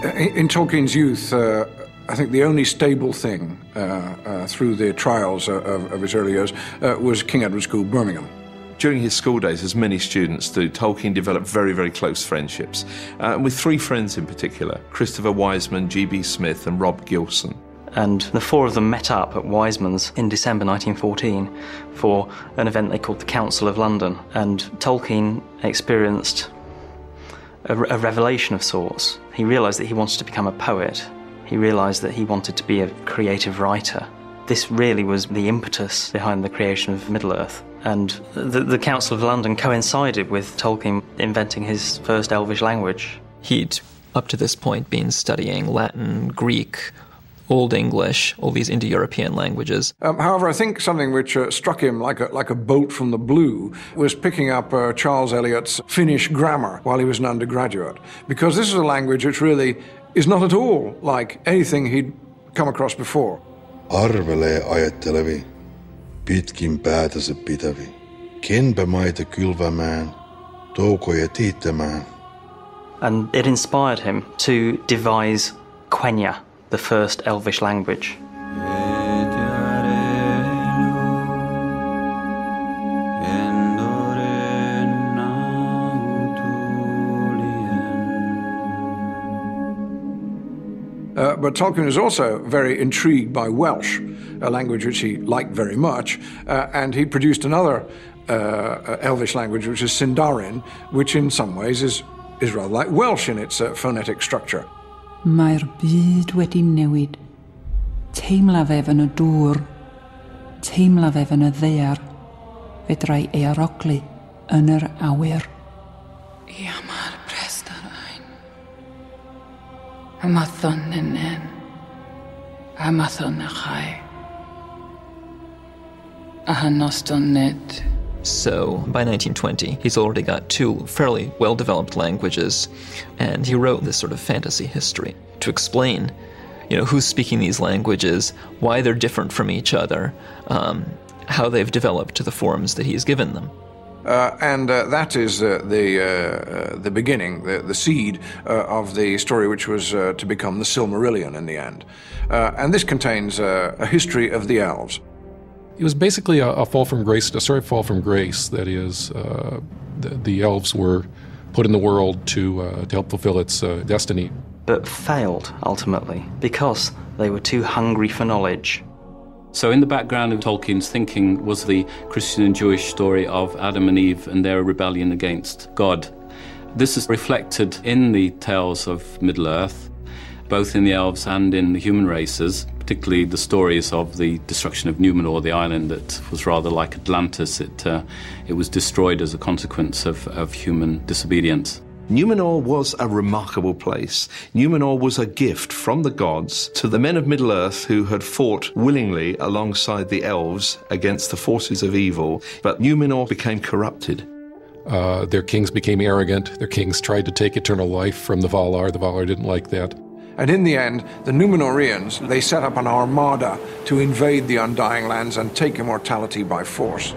In Tolkien's youth, I think the only stable thing through the trials of his early years was King Edward's School, Birmingham. During his school days, as many students do, Tolkien developed very, very close friendships, with three friends in particular, Christopher Wiseman, G.B. Smith and Rob Gilson. And the four of them met up at Wiseman's in December 1914 for an event they called the Council of London. And Tolkien experienced a revelation of sorts. He realised that he wanted to become a poet. He realised that he wanted to be a creative writer. This really was the impetus behind the creation of Middle-earth. And the Council of London coincided with Tolkien inventing his first Elvish language. He'd, up to this point, been studying Latin, Greek, Old English, all these Indo-European languages. However, I think something which struck him like a bolt from the blue was picking up Charles Eliot's Finnish grammar while he was an undergraduate, because this is a language which really is not at all like anything he'd come across before. Arvelee ajattelevi, pitkin päätänsä pitävi, kenpä maita kylvämään, toukoja tiittämään. And it inspired him to devise Quenya, the first Elvish language. But Tolkien was also very intrigued by Welsh, a language which he liked very much, and he produced another Elvish language, which is Sindarin, which in some ways is rather like Welsh in its phonetic structure. Mae'r byd wedi newid. Teimla fe yn y dŵr. Teimla fe yn y ddaear. Fedrai ei arogli yn yr awyr. Iamar prestar ein. Amathon nenen. Amathon a chai. Ahanoston ned. So, by 1920, he's already got two fairly well-developed languages, and he wrote this sort of fantasy history to explain, who's speaking these languages, why they're different from each other, how they've developed to the forms that he's given them. And that is the beginning, the seed of the story which was to become the Silmarillion in the end. And this contains a history of the elves. It was basically a fall from grace, a story of fall from grace. That is, the elves were put in the world to help fulfill its destiny. But failed, ultimately, because they were too hungry for knowledge. So in the background of Tolkien's thinking was the Christian and Jewish story of Adam and Eve and their rebellion against God. This is reflected in the tales of Middle-earth, both in the elves and in the human races, particularly the stories of the destruction of Numenor, the island that was rather like Atlantis. It was destroyed as a consequence of human disobedience. Numenor was a remarkable place. Numenor was a gift from the gods to the men of Middle-earth who had fought willingly alongside the elves against the forces of evil, but Numenor became corrupted. Their kings became arrogant. Their kings tried to take eternal life from the Valar. The Valar didn't like that. And in the end, the Númenóreans, they set up an armada to invade the Undying Lands and take immortality by force.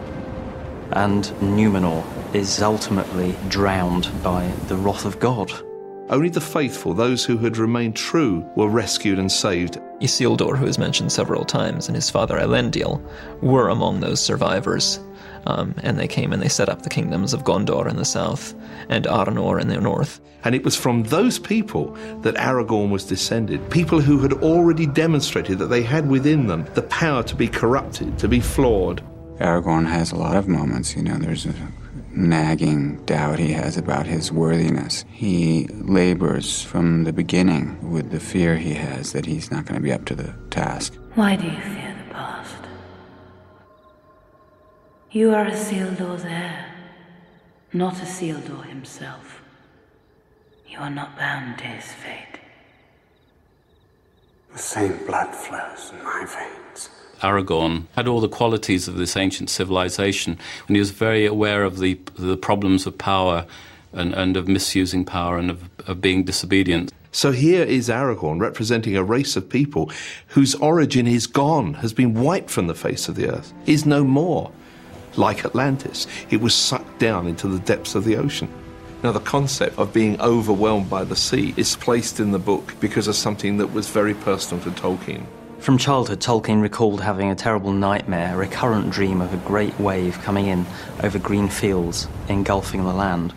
And Númenor is ultimately drowned by the wrath of God. Only the faithful, those who had remained true, were rescued and saved. Isildur, who is mentioned several times, and his father Elendil were among those survivors. And they came and they set up the kingdoms of Gondor in the south and Arnor in the north. And it was from those people that Aragorn was descended, people who had already demonstrated that they had within them the power to be corrupted, to be flawed. Aragorn has a lot of moments, there's a nagging doubt he has about his worthiness. He labors from the beginning with the fear he has that he's not going to be up to the task. Why do you fear the past? You are Isildur's heir, not Isildur himself. You are not bound to his fate. The same blood flows in my veins. Aragorn had all the qualities of this ancient civilization, and he was very aware of the problems of power and of misusing power and of being disobedient. So here is Aragorn representing a race of people whose origin is gone, has been wiped from the face of the earth, is no more. Like Atlantis, it was sucked down into the depths of the ocean. Now, the concept of being overwhelmed by the sea is placed in the book because of something that was very personal to Tolkien. From childhood, Tolkien recalled having a terrible nightmare, a recurrent dream of a great wave coming in over green fields, engulfing the land.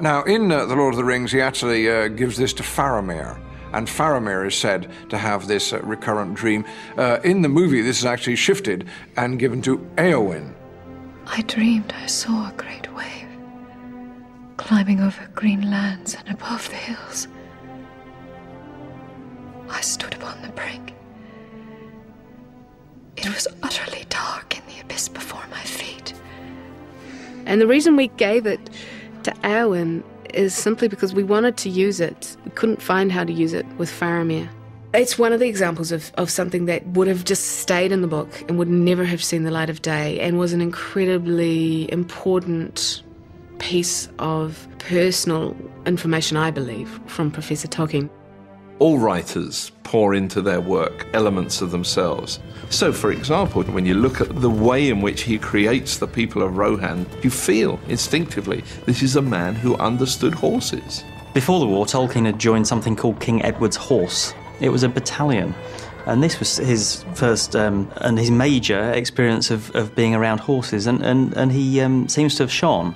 Now, in The Lord of the Rings, he actually gives this to Faramir, and Faramir is said to have this recurrent dream. In the movie, this is actually shifted and given to Éowyn. I dreamed I saw a great wave climbing over green lands and above the hills. I stood upon the brink. It was utterly dark in the abyss before my feet. And the reason we gave it to Éowyn is simply because we wanted to use it. We couldn't find how to use it with Faramir. It's one of the examples of something that would have just stayed in the book and would never have seen the light of day, and was an incredibly important piece of personal information, I believe, from Professor Tolkien. All writers pour into their work elements of themselves. So, for example, when you look at the way in which he creates the people of Rohan, you feel instinctively this is a man who understood horses. Before the war, Tolkien had joined something called King Edward's Horse. It was a battalion, and this was his first and his major experience of being around horses, and he seems to have shone.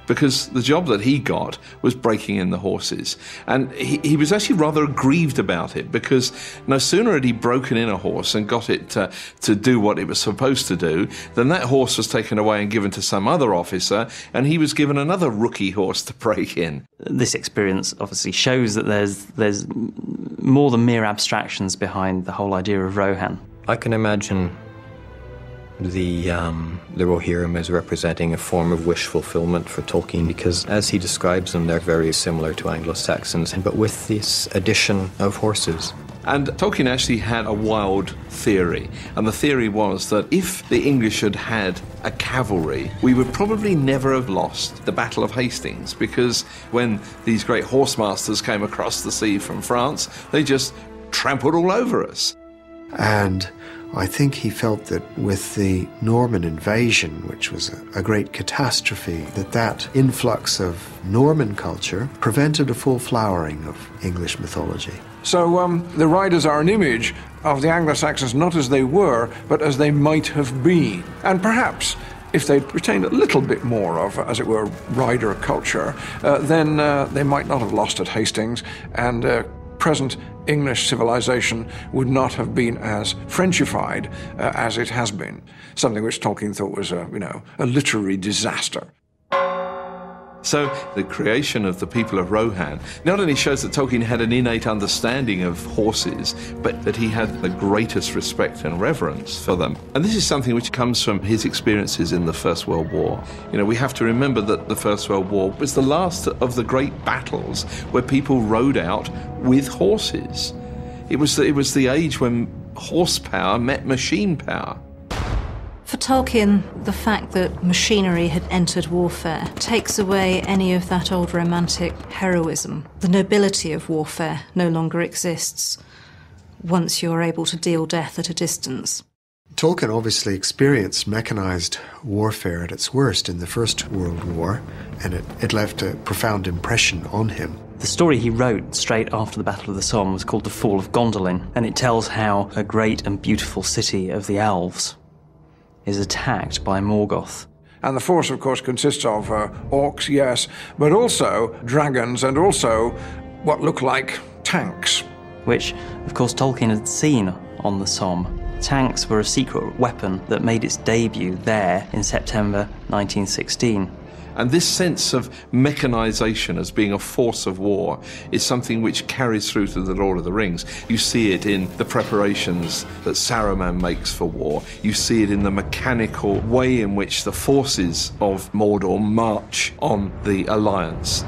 Because the job that he got was breaking in the horses. And he was actually rather aggrieved about it, because no sooner had he broken in a horse and got it to do what it was supposed to do, than that horse was taken away and given to some other officer, and he was given another rookie horse to break in. This experience obviously shows that there's more than mere abstractions behind the whole idea of Rohan. I can imagine the Rohirrim as representing a form of wish fulfillment for Tolkien, because as he describes them, they're very similar to Anglo-Saxons, but with this addition of horses. And Tolkien actually had a wild theory, and the theory was that if the English had had a cavalry, we would probably never have lost the Battle of Hastings, because when these great horse masters came across the sea from France, they just trampled all over us. And I think he felt that with the Norman invasion, which was a great catastrophe, that influx of Norman culture prevented a full flowering of English mythology. So the riders are an image of the Anglo-Saxons not as they were, but as they might have been. And perhaps if they'd retained a little bit more of, as it were, rider culture, then they might not have lost at Hastings, and present English civilization would not have been as Frenchified as it has been, something which Tolkien thought was a literary disaster. So the creation of the people of Rohan not only shows that Tolkien had an innate understanding of horses, but that he had the greatest respect and reverence for them. And this is something which comes from his experiences in the First World War. We have to remember that the First World War was the last of the great battles where people rode out with horses. It was the age when horsepower met machine power. For Tolkien, the fact that machinery had entered warfare takes away any of that old romantic heroism. The nobility of warfare no longer exists once you're able to deal death at a distance. Tolkien obviously experienced mechanized warfare at its worst in the First World War, and it left a profound impression on him. The story he wrote straight after the Battle of the Somme was called The Fall of Gondolin, and it tells how a great and beautiful city of the elves is attacked by Morgoth. And the force, of course, consists of orcs, yes, but also dragons and also what look like tanks. Which, of course, Tolkien had seen on the Somme. Tanks were a secret weapon that made its debut there in September 1916. And this sense of mechanization as being a force of war is something which carries through to the Lord of the Rings. You see it in the preparations that Saruman makes for war. You see it in the mechanical way in which the forces of Mordor march on the Alliance.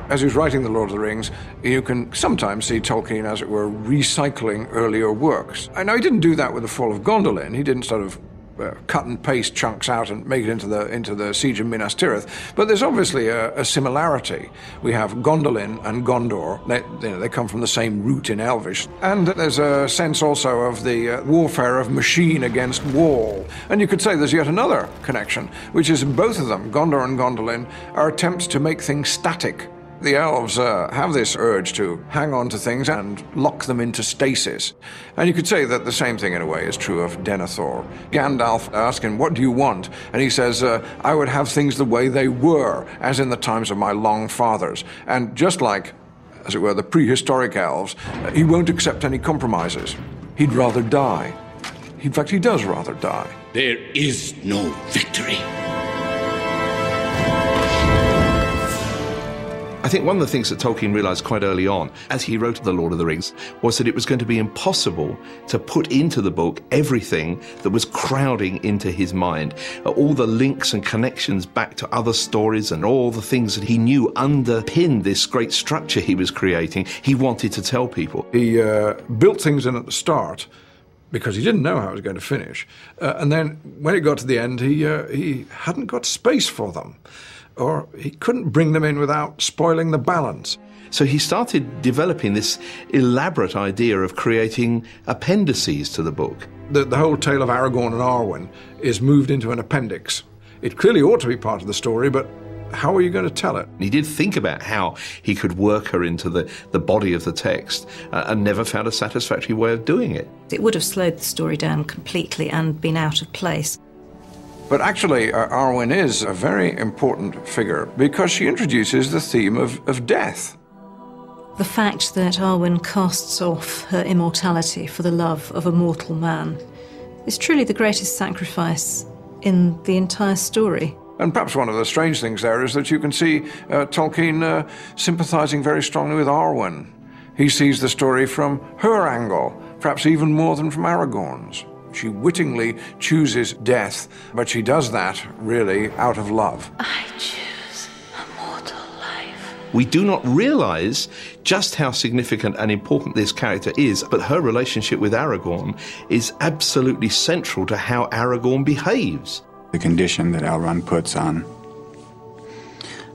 As he was writing The Lord of the Rings, you can sometimes see Tolkien, as it were, recycling earlier works. I know he didn't do that with The Fall of Gondolin. He didn't sort of cut and paste chunks out and make it into the Siege of Minas Tirith. But there's obviously a similarity. We have Gondolin and Gondor. They come from the same root in Elvish. And there's a sense also of the warfare of machine against wall. And you could say there's yet another connection, which is both of them, Gondor and Gondolin, are attempts to make things static. The elves have this urge to hang on to things and lock them into stasis. And you could say that the same thing in a way is true of Denethor. Gandalf asks him, "What do you want?" And he says, "I would have things the way they were, as in the times of my long fathers." And just like, as it were, the prehistoric elves, he won't accept any compromises. He'd rather die. In fact, he does rather die. There is no victory. I think one of the things that Tolkien realised quite early on, as he wrote The Lord of the Rings, was that it was going to be impossible to put into the book everything that was crowding into his mind. All the links and connections back to other stories and all the things that he knew underpinned this great structure he was creating, he wanted to tell people. He built things in at the start because he didn't know how it was going to finish. And then when it got to the end, he hadn't got space for them. Or he couldn't bring them in without spoiling the balance. So he started developing this elaborate idea of creating appendices to the book. The whole tale of Aragorn and Arwen is moved into an appendix. It clearly ought to be part of the story, but how are you going to tell it? He did think about how he could work her into the body of the text and never found a satisfactory way of doing it. It would have slowed the story down completely and been out of place. But actually, Arwen is a very important figure because she introduces the theme of death. The fact that Arwen casts off her immortality for the love of a mortal man is truly the greatest sacrifice in the entire story. And perhaps one of the strange things there is that you can see Tolkien sympathising very strongly with Arwen. He sees the story from her angle, perhaps even more than from Aragorn's. She wittingly chooses death, but she does that, really, out of love. I choose a mortal life. We do not realise just how significant and important this character is, but her relationship with Aragorn is absolutely central to how Aragorn behaves. The condition that Elrond puts on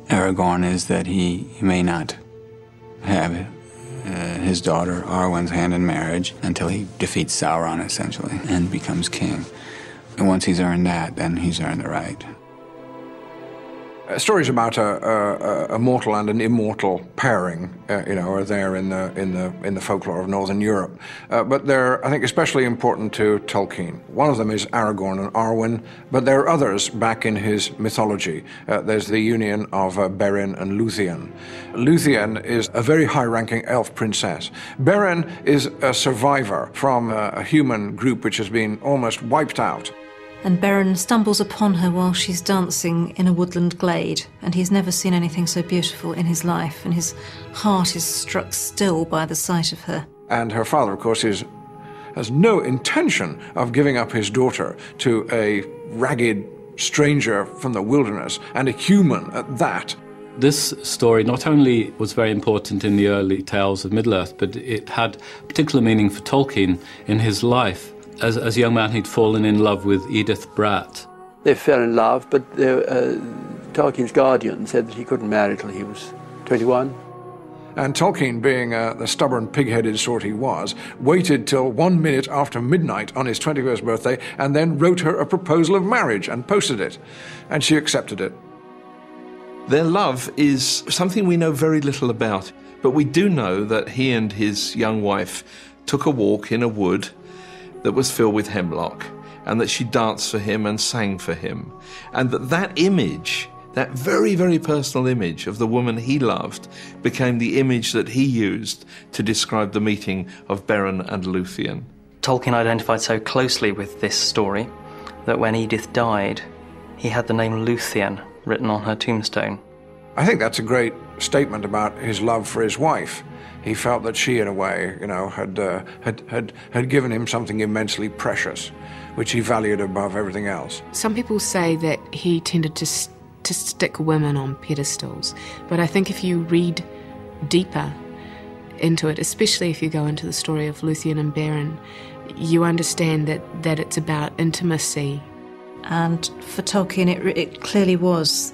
Aragorn is that he may not have his daughter Arwen's hand in marriage until he defeats Sauron, essentially, and becomes king. And once he's earned that, then he's earned the right. Stories about a mortal and an immortal pairing, are there in the folklore of Northern Europe. But they're, I think, especially important to Tolkien. One of them is Aragorn and Arwen, but there are others back in his mythology. There's the union of Beren and Luthien. Luthien is a very high-ranking elf princess. Beren is a survivor from a human group which has been almost wiped out. And Beren stumbles upon her while she's dancing in a woodland glade, and he's never seen anything so beautiful in his life, and his heart is struck still by the sight of her. And her father, of course, has no intention of giving up his daughter to a ragged stranger from the wilderness, and a human at that. This story not only was very important in the early tales of Middle-earth, but it had particular meaning for Tolkien in his life. As a young man, he'd fallen in love with Edith Bratt. They fell in love, but Tolkien's guardian said that he couldn't marry till he was 21. And Tolkien, being the stubborn, pig-headed sort he was, waited till 1 minute after midnight on his 21st birthday and then wrote her a proposal of marriage and posted it. And she accepted it. Their love is something we know very little about, but we do know that he and his young wife took a walk in a wood that was filled with hemlock, and that she danced for him and sang for him. And that image, that very, very personal image of the woman he loved, became the image that he used to describe the meeting of Beren and Luthien. Tolkien identified so closely with this story that when Edith died, he had the name Luthien written on her tombstone. I think that's a great statement about his love for his wife. He felt that she, in a way, had given him something immensely precious, which he valued above everything else. Some people say that he tended to stick women on pedestals, but I think if you read deeper into it, especially if you go into the story of Luthien and Beren, you understand that it's about intimacy And for Tolkien, it clearly was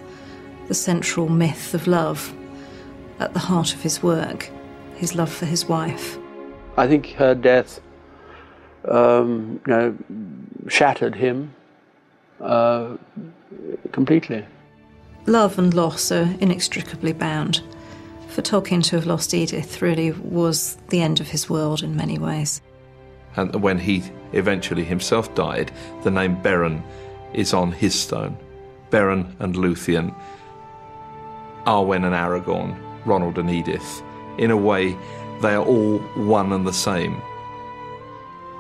the central myth of love at the heart of his work, his love for his wife. I think her death shattered him completely. Love and loss are inextricably bound. For Tolkien to have lost Edith really was the end of his world in many ways. And when he eventually himself died, the name Beren is on his stone. Beren and Luthien, Arwen and Aragorn, Ronald and Edith. In a way, they are all one and the same.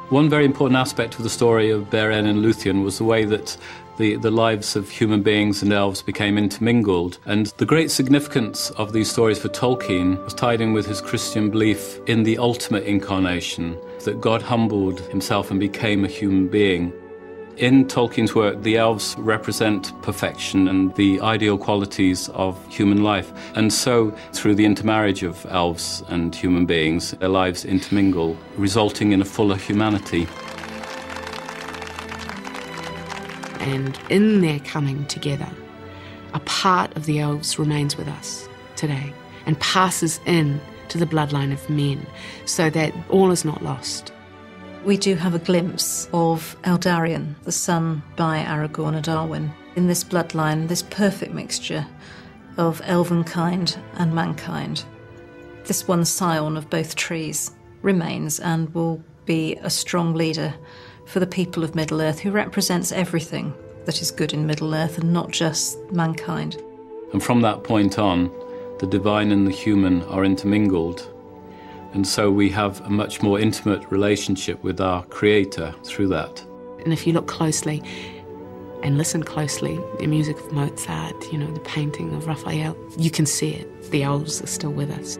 One very important aspect of the story of Beren and Luthien was the way that the lives of human beings and elves became intermingled. And the great significance of these stories for Tolkien was tied in with his Christian belief in the ultimate incarnation, that God humbled himself and became a human being. In Tolkien's work, the elves represent perfection and the ideal qualities of human life. And so, through the intermarriage of elves and human beings, their lives intermingle, resulting in a fuller humanity. And in their coming together, a part of the elves remains with us today and passes in to the bloodline of men, so that all is not lost. We do have a glimpse of Eldarion, the son by Aragorn and Arwen. In this bloodline, this perfect mixture of elvenkind and mankind. This one scion of both trees remains and will be a strong leader for the people of Middle-earth, who represents everything that is good in Middle-earth and not just mankind. And from that point on, the divine and the human are intermingled. And so we have a much more intimate relationship with our Creator through that. And if you look closely and listen closely, the music of Mozart, the painting of Raphael, you can see it. The elves are still with us.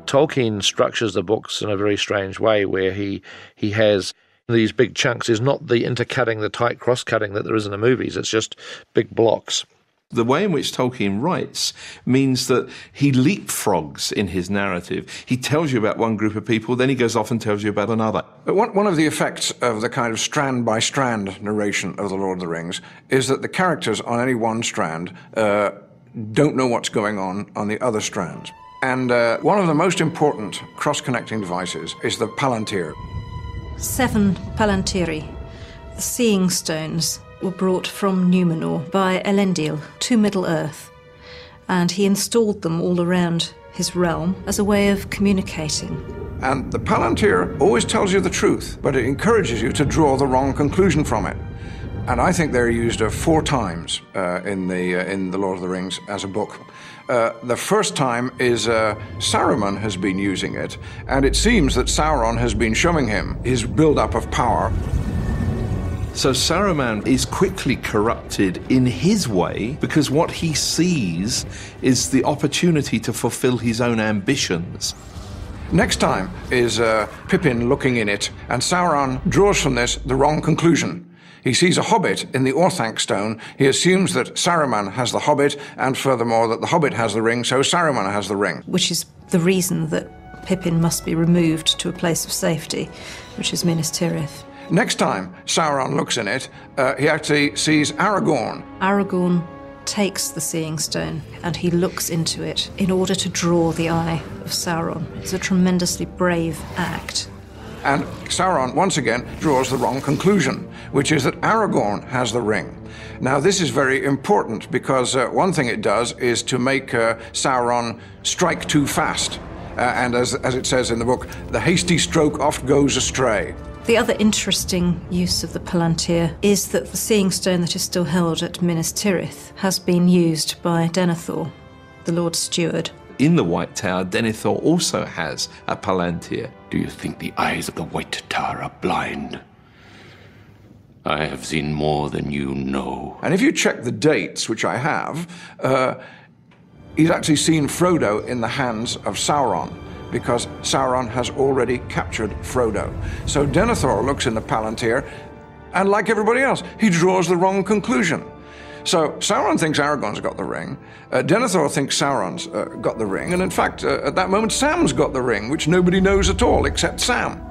Tolkien structures the books in a very strange way, where he has these big chunks. Is not the intercutting, the tight cross-cutting that there is in the movies. It's just big blocks. The way in which Tolkien writes means that he leapfrogs in his narrative. He tells you about one group of people, then he goes off and tells you about another. But one of the effects of the kind of strand-by-strand narration of The Lord of the Rings is that the characters on any one strand don't know what's going on the other strands. And one of the most important cross-connecting devices is the Palantir. 7 Palantiri, the seeing stones, were brought from Numenor by Elendil to Middle-earth, and he installed them all around his realm as a way of communicating. And the Palantir always tells you the truth, but it encourages you to draw the wrong conclusion from it. And I think they're used 4 times in The Lord of the Rings as a book. The first time is Saruman has been using it, and it seems that Sauron has been showing him his build-up of power. So Saruman is quickly corrupted in his way, because what he sees is the opportunity to fulfill his own ambitions. Next time is Pippin looking in it, and Sauron draws from this the wrong conclusion. He sees a hobbit in the Orthanc stone. He assumes that Saruman has the hobbit, and furthermore that the hobbit has the ring, so Saruman has the ring. Which is the reason that Pippin must be removed to a place of safety, which is Minas Tirith. Next time Sauron looks in it, he actually sees Aragorn. Aragorn takes the seeing stone and he looks into it in order to draw the eye of Sauron. It's a tremendously brave act. And Sauron, once again, draws the wrong conclusion, which is that Aragorn has the ring. Now, this is very important because one thing it does is to make Sauron strike too fast. And as it says in the book, the hasty stroke oft goes astray. The other interesting use of the Palantir is that the seeing stone that is still held at Minas Tirith has been used by Denethor, the Lord Steward. In the White Tower, Denethor also has a Palantir. Do you think the eyes of the White Tower are blind? I have seen more than you know. And if you check the dates, which I have, he's actually seen Frodo in the hands of Sauron, because Sauron has already captured Frodo. So Denethor looks in the Palantir, and like everybody else, he draws the wrong conclusion. So Sauron thinks Aragorn's got the ring, Denethor thinks Sauron's got the ring, and in fact, at that moment, Sam's got the ring, which nobody knows at all except Sam.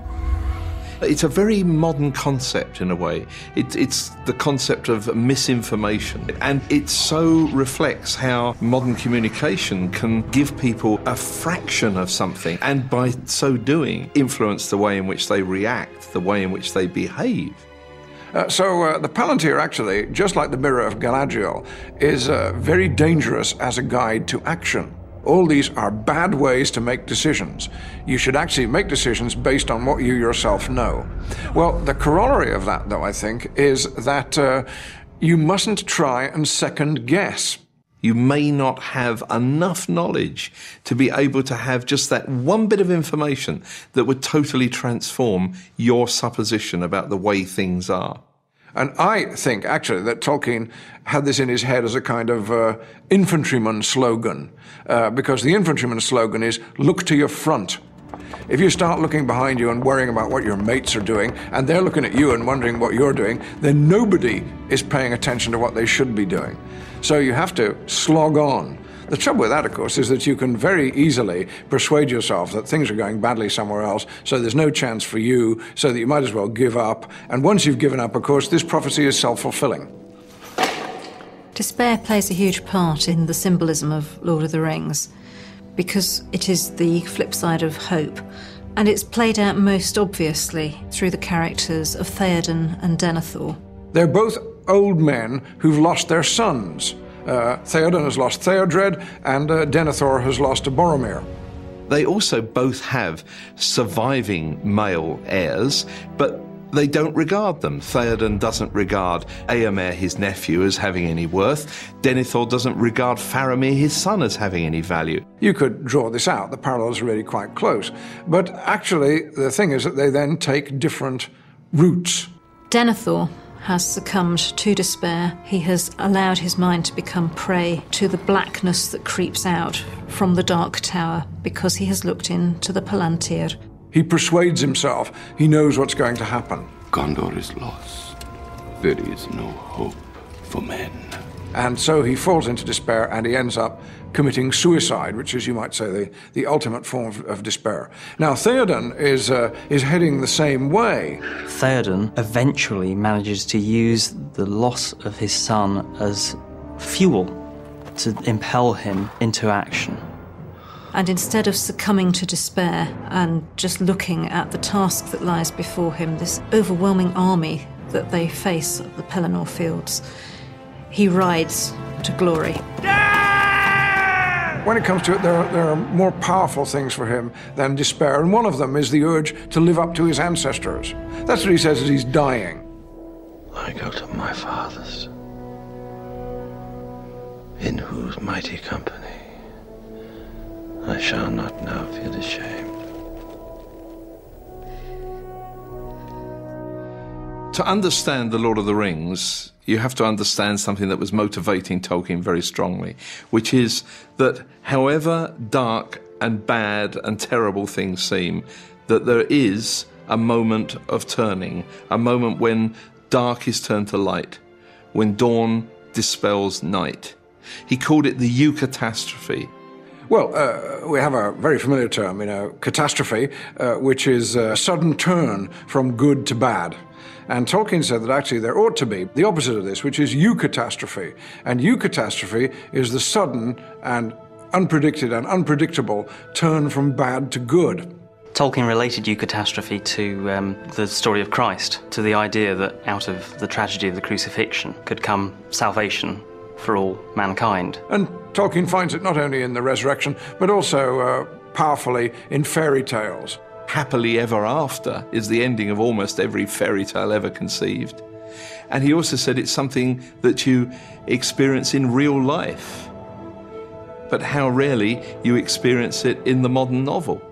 It's a very modern concept in a way. It's the concept of misinformation, and it so reflects how modern communication can give people a fraction of something, and by so doing influence the way in which they react, the way in which they behave. So the Palantir actually, just like the Mirror of Galadriel, is very dangerous as a guide to action. All these are bad ways to make decisions. You should actually make decisions based on what you yourself know. Well, the corollary of that, though, I think, is that you mustn't try and second guess. You may not have enough knowledge to be able to have just that one bit of information that would totally transform your supposition about the way things are. And I think, actually, that Tolkien had this in his head as a kind of infantryman slogan, because the infantryman slogan is, look to your front. If you start looking behind you and worrying about what your mates are doing, and they're looking at you and wondering what you're doing, then nobody is paying attention to what they should be doing. So you have to slog on. The trouble with that, of course, is that you can very easily persuade yourself that things are going badly somewhere else, so there's no chance for you, so that you might as well give up. And once you've given up, of course, this prophecy is self-fulfilling. Despair plays a huge part in the symbolism of Lord of the Rings, because it is the flip side of hope. And it's played out most obviously through the characters of Theoden and Denethor. They're both old men who've lost their sons. Theoden has lost Theodred, and Denethor has lost Boromir. They also both have surviving male heirs, but they don't regard them. Theoden doesn't regard Eomer, his nephew, as having any worth. Denethor doesn't regard Faramir, his son, as having any value. You could draw this out. The parallels are really quite close. But actually, the thing is that they then take different routes. Denethor has succumbed to despair. He has allowed his mind to become prey to the blackness that creeps out from the Dark Tower because he has looked into the Palantir. He persuades himself. He knows what's going to happen. Gondor is lost. There is no hope for men. And so he falls into despair and he ends up committing suicide, which is, you might say, the ultimate form of despair. Now, Theoden is heading the same way. Theoden eventually manages to use the loss of his son as fuel to impel him into action. And instead of succumbing to despair and just looking at the task that lies before him, this overwhelming army that they face at the Pelennor Fields, he rides to glory. When it comes to it, there are more powerful things for him than despair, and one of them is the urge to live up to his ancestors. That's what he says as he's dying. I go to my fathers, in whose mighty company I shall not now feel ashamed. To understand The Lord of the Rings, you have to understand something that was motivating Tolkien very strongly, which is that however dark and bad and terrible things seem, that there is a moment of turning, a moment when dark is turned to light, when dawn dispels night. He called it the eucatastrophe. Well, we have a very familiar term, catastrophe, which is a sudden turn from good to bad. And Tolkien said that actually there ought to be the opposite of this, which is eucatastrophe. And eucatastrophe is the sudden and unpredicted and unpredictable turn from bad to good. Tolkien related eucatastrophe to the story of Christ, to the idea that out of the tragedy of the crucifixion could come salvation for all mankind. And Tolkien finds it not only in the resurrection, but also powerfully in fairy tales. Happily ever after is the ending of almost every fairy tale ever conceived. And he also said it's something that you experience in real life, but how rarely you experience it in the modern novel.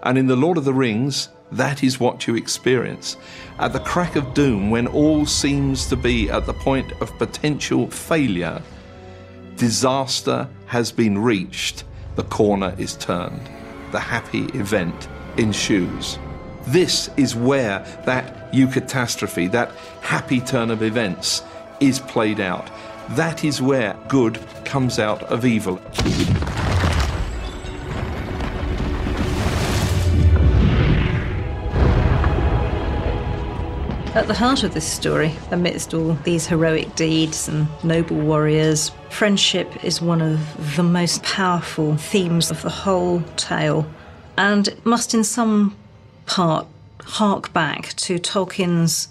And in The Lord of the Rings, that is what you experience. At the crack of doom, when all seems to be at the point of potential failure, disaster has been reached, the corner is turned, the happy event ensues. This is where that eucatastrophe, that happy turn of events, is played out. That is where good comes out of evil. At the heart of this story, amidst all these heroic deeds and noble warriors, friendship is one of the most powerful themes of the whole tale, and it must in some part hark back to Tolkien's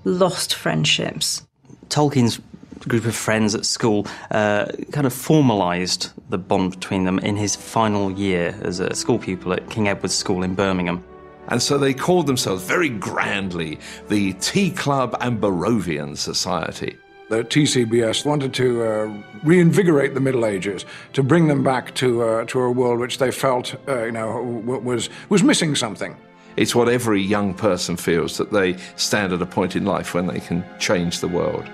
lost friendships. Tolkien's group of friends at school kind of formalised the bond between them in his final year as a school pupil at King Edward's School in Birmingham. And so they called themselves very grandly the Tea Club and Barovian Society. The TCBS wanted to reinvigorate the Middle Ages, to bring them back to a world which they felt was missing something. It's what every young person feels, that they stand at a point in life when they can change the world.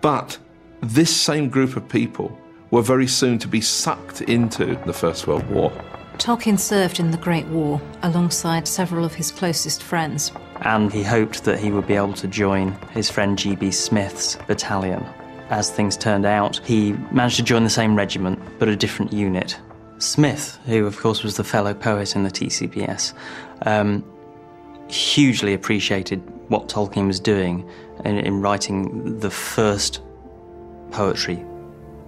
But this same group of people were very soon to be sucked into the First World War. Tolkien served in the Great War alongside several of his closest friends. And he hoped that he would be able to join his friend G.B. Smith's battalion. As things turned out, he managed to join the same regiment, but a different unit. Smith, who of course was the fellow poet in the TCBS, hugely appreciated what Tolkien was doing in writing the first poetry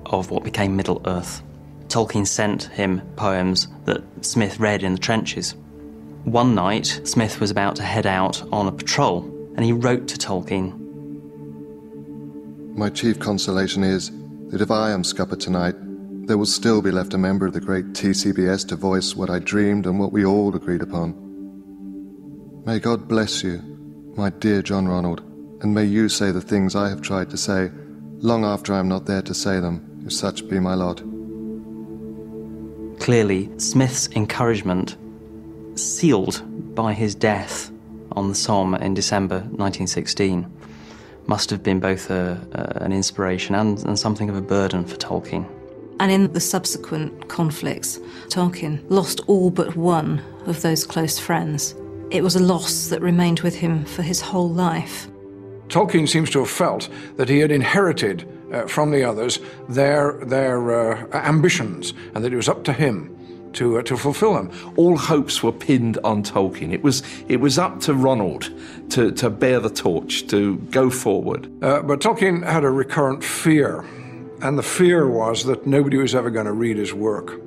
of what became Middle-earth. Tolkien sent him poems that Smith read in the trenches. One night, Smith was about to head out on a patrol, and he wrote to Tolkien. My chief consolation is that if I am scuppered tonight, there will still be left a member of the great TCBS to voice what I dreamed and what we all agreed upon. May God bless you, my dear John Ronald, and may you say the things I have tried to say, long after I am not there to say them, if such be my lot. Clearly, Smith's encouragement, sealed by his death on the Somme in December 1916, must have been both an inspiration and something of a burden for Tolkien. And in the subsequent conflicts, Tolkien lost all but one of those close friends. It was a loss that remained with him for his whole life. Tolkien seems to have felt that he had inherited from the others their ambitions, and that it was up to him to fulfill them. All hopes were pinned on Tolkien. It was up to Ronald to bear the torch, to go forward. But Tolkien had a recurrent fear, and the fear was that nobody was ever going to read his work.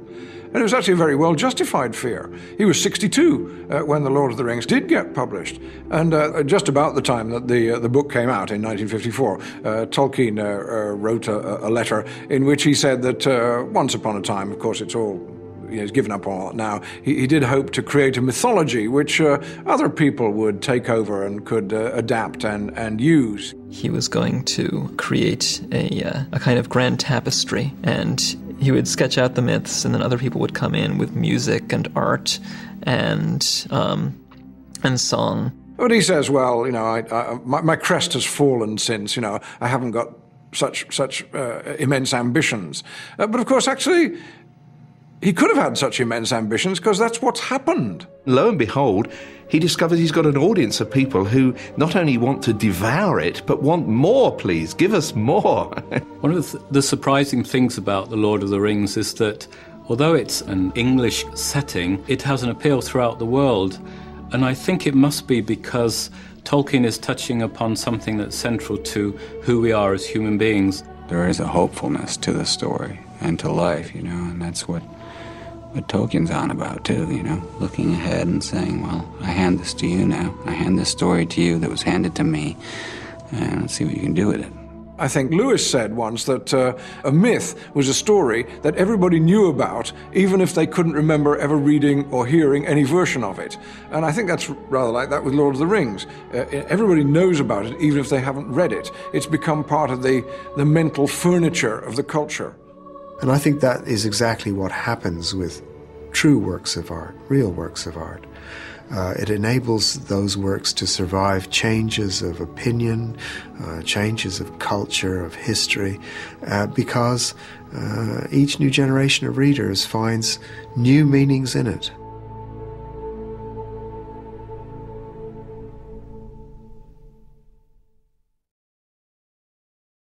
And it was actually a very well-justified fear. He was 62 when The Lord of the Rings did get published. And just about the time that the book came out in 1954, Tolkien wrote a letter in which he said that once upon a time, of course it's all, he's given up on it now, he did hope to create a mythology which other people would take over and could adapt and use. He was going to create a kind of grand tapestry, and he would sketch out the myths, and then other people would come in with music and art and song. But he says, well, my crest has fallen since, I haven't got such immense ambitions. But of course, actually, he could have had such immense ambitions because that's what's happened. Lo and behold, he discovers he's got an audience of people who not only want to devour it, but want more, please, give us more. One of the surprising things about The Lord of the Rings is that although it's an English setting, it has an appeal throughout the world. And I think it must be because Tolkien is touching upon something that's central to who we are as human beings. There is a hopefulness to the story and to life, and that's what Tolkien's on about too, looking ahead and saying, well, I hand this to you now. I hand this story to you that was handed to me, and let's see what you can do with it. I think Lewis said once that a myth was a story that everybody knew about, even if they couldn't remember ever reading or hearing any version of it. And I think that's rather like that with Lord of the Rings. Everybody knows about it, even if they haven't read it. It's become part of the mental furniture of the culture. And I think that is exactly what happens with true works of art, real works of art. It enables those works to survive changes of opinion, changes of culture, of history, because each new generation of readers finds new meanings in it.